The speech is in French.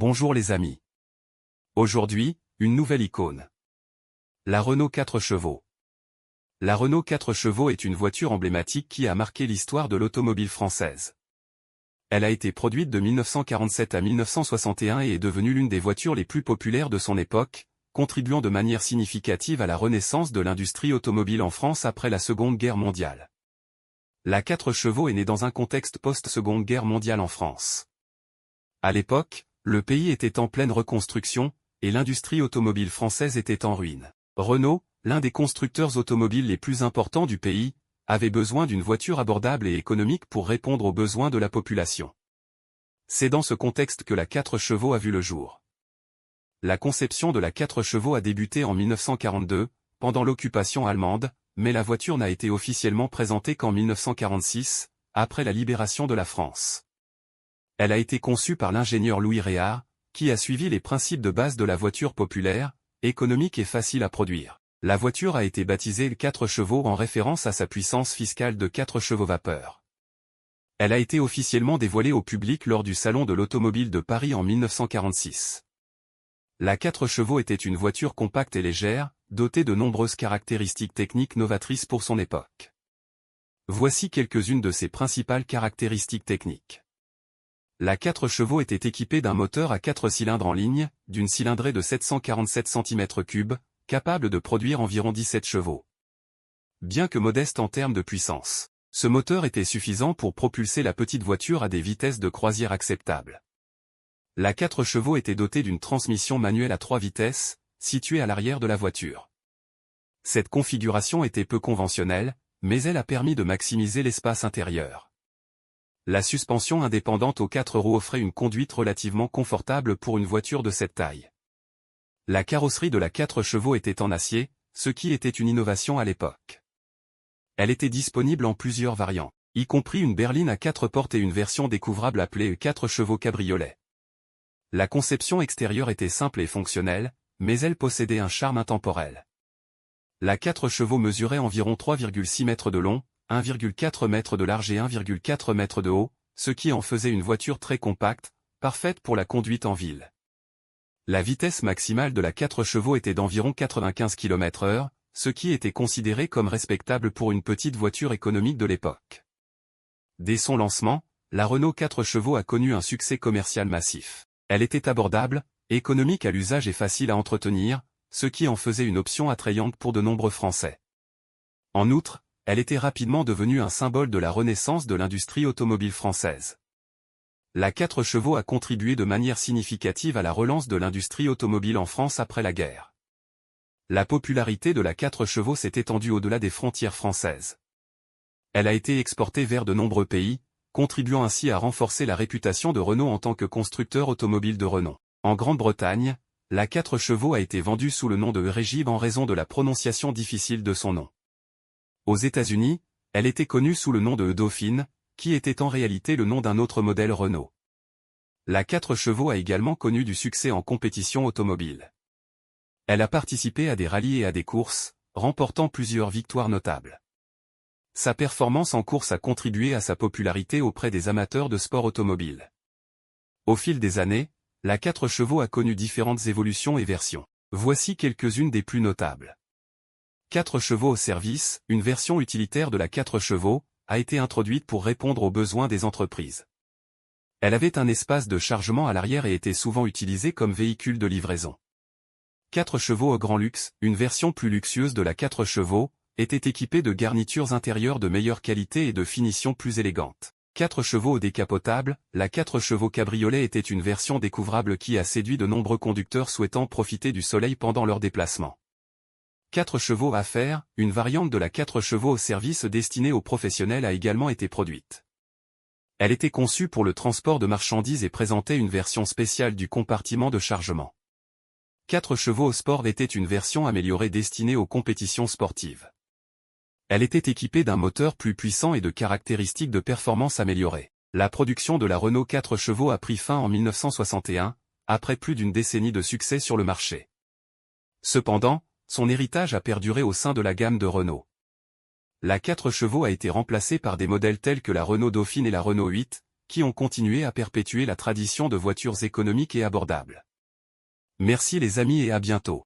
Bonjour les amis. Aujourd'hui, une nouvelle icône. La Renault 4 chevaux. La Renault 4 chevaux est une voiture emblématique qui a marqué l'histoire de l'automobile française. Elle a été produite de 1947 à 1961 et est devenue l'une des voitures les plus populaires de son époque, contribuant de manière significative à la renaissance de l'industrie automobile en France après la Seconde Guerre mondiale. La 4 chevaux est née dans un contexte post-Seconde Guerre mondiale en France. À l'époque, le pays était en pleine reconstruction, et l'industrie automobile française était en ruine. Renault, l'un des constructeurs automobiles les plus importants du pays, avait besoin d'une voiture abordable et économique pour répondre aux besoins de la population. C'est dans ce contexte que la 4 chevaux a vu le jour. La conception de la 4 chevaux a débuté en 1942, pendant l'occupation allemande, mais la voiture n'a été officiellement présentée qu'en 1946, après la libération de la France. Elle a été conçue par l'ingénieur Louis Réard, qui a suivi les principes de base de la voiture populaire, économique et facile à produire. La voiture a été baptisée le 4 chevaux en référence à sa puissance fiscale de 4 chevaux vapeur. Elle a été officiellement dévoilée au public lors du Salon de l'Automobile de Paris en 1946. La 4 chevaux était une voiture compacte et légère, dotée de nombreuses caractéristiques techniques novatrices pour son époque. Voici quelques-unes de ses principales caractéristiques techniques. La 4 chevaux était équipée d'un moteur à 4 cylindres en ligne, d'une cylindrée de 747 cm3, capable de produire environ 17 chevaux. Bien que modeste en termes de puissance, ce moteur était suffisant pour propulser la petite voiture à des vitesses de croisière acceptables. La 4 chevaux était dotée d'une transmission manuelle à 3 vitesses, située à l'arrière de la voiture. Cette configuration était peu conventionnelle, mais elle a permis de maximiser l'espace intérieur. La suspension indépendante aux 4 roues offrait une conduite relativement confortable pour une voiture de cette taille. La carrosserie de la 4 chevaux était en acier, ce qui était une innovation à l'époque. Elle était disponible en plusieurs variantes, y compris une berline à 4 portes et une version découvrable appelée 4 chevaux cabriolet. La conception extérieure était simple et fonctionnelle, mais elle possédait un charme intemporel. La 4 chevaux mesurait environ 3,6 mètres de long, 1,4 mètres de large et 1,4 mètres de haut, ce qui en faisait une voiture très compacte, parfaite pour la conduite en ville. La vitesse maximale de la 4 chevaux était d'environ 95 km/h, ce qui était considéré comme respectable pour une petite voiture économique de l'époque. Dès son lancement, la Renault 4 chevaux a connu un succès commercial massif. Elle était abordable, économique à l'usage et facile à entretenir, ce qui en faisait une option attrayante pour de nombreux Français. En outre, elle était rapidement devenue un symbole de la renaissance de l'industrie automobile française. La 4 chevaux a contribué de manière significative à la relance de l'industrie automobile en France après la guerre. La popularité de la 4 chevaux s'est étendue au-delà des frontières françaises. Elle a été exportée vers de nombreux pays, contribuant ainsi à renforcer la réputation de Renault en tant que constructeur automobile de renom. En Grande-Bretagne, la 4 chevaux a été vendue sous le nom de Régive en raison de la prononciation difficile de son nom. Aux États-Unis, elle était connue sous le nom de Dauphine, qui était en réalité le nom d'un autre modèle Renault. La 4 chevaux a également connu du succès en compétition automobile. Elle a participé à des rallyes et à des courses, remportant plusieurs victoires notables. Sa performance en course a contribué à sa popularité auprès des amateurs de sport automobile. Au fil des années, la 4 chevaux a connu différentes évolutions et versions. Voici quelques-unes des plus notables. 4 chevaux au service, une version utilitaire de la 4 chevaux, a été introduite pour répondre aux besoins des entreprises. Elle avait un espace de chargement à l'arrière et était souvent utilisée comme véhicule de livraison. 4 chevaux au grand luxe, une version plus luxueuse de la 4 chevaux, était équipée de garnitures intérieures de meilleure qualité et de finition plus élégante. 4 chevaux au décapotable, la 4 chevaux cabriolet était une version découvrable qui a séduit de nombreux conducteurs souhaitant profiter du soleil pendant leur déplacement. 4 chevaux à faire, une variante de la 4 chevaux au service destinée aux professionnels a également été produite. Elle était conçue pour le transport de marchandises et présentait une version spéciale du compartiment de chargement. 4 chevaux au sport était une version améliorée destinée aux compétitions sportives. Elle était équipée d'un moteur plus puissant et de caractéristiques de performance améliorées. La production de la Renault 4 chevaux a pris fin en 1961, après plus d'une décennie de succès sur le marché. Cependant, son héritage a perduré au sein de la gamme de Renault. La 4 chevaux a été remplacée par des modèles tels que la Renault Dauphine et la Renault 8, qui ont continué à perpétuer la tradition de voitures économiques et abordables. Merci les amis et à bientôt.